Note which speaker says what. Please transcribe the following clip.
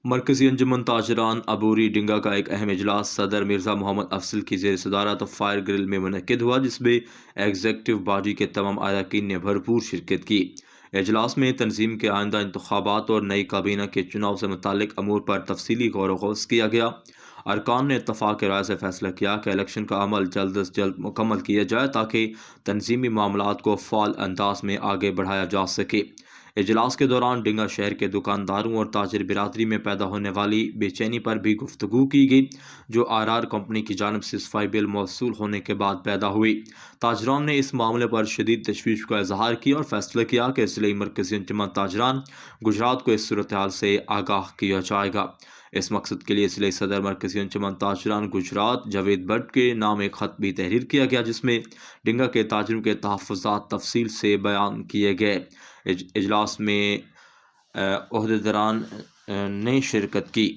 Speaker 1: مرکزی انجمن تاجران عبوری ڈنگا کا ایک اہم اجلاس صدر مرزا محمد افضل کی زیر صدارت فائر گرل میں منعقد ہوا، جس میں ایگزیکٹو باڈی کے تمام اراکین نے بھرپور شرکت کی۔ اجلاس میں تنظیم کے آئندہ انتخابات اور نئی کابینہ کے چناؤ سے متعلق امور پر تفصیلی غور و خوض کیا گیا۔ ارکان نے اتفاق رائے سے فیصلہ کیا کہ الیکشن کا عمل جلد از جلد مکمل کیا جائے تاکہ تنظیمی معاملات کو فعال انداز میں آگے بڑھایا جا سکے۔ اجلاس کے دوران ڈنگا شہر کے دکانداروں اور تاجر برادری میں پیدا ہونے والی بے چینی پر بھی گفتگو کی گئی، جو آر کمپنی کی جانب سے صفائی بل موصول ہونے کے بعد پیدا ہوئی۔ تاجران نے اس معاملے پر شدید تشویش کا اظہار کیا اور فیصلہ کیا کہ ضلعی مرکزی انجمن تاجران گجرات کو اس صورتحال سے آگاہ کیا جائے گا۔ اس مقصد کے لیے ضلعی صدر مرکزی انجمن تاجران گجرات جاوید بٹ کے نام ایک خط بھی تحریر کیا گیا، جس میں ڈنگا کے تاجروں کے تحفظات تفصیل سے بیان کیے گئے۔ اجلاس میں عہدیداران نے شرکت کی۔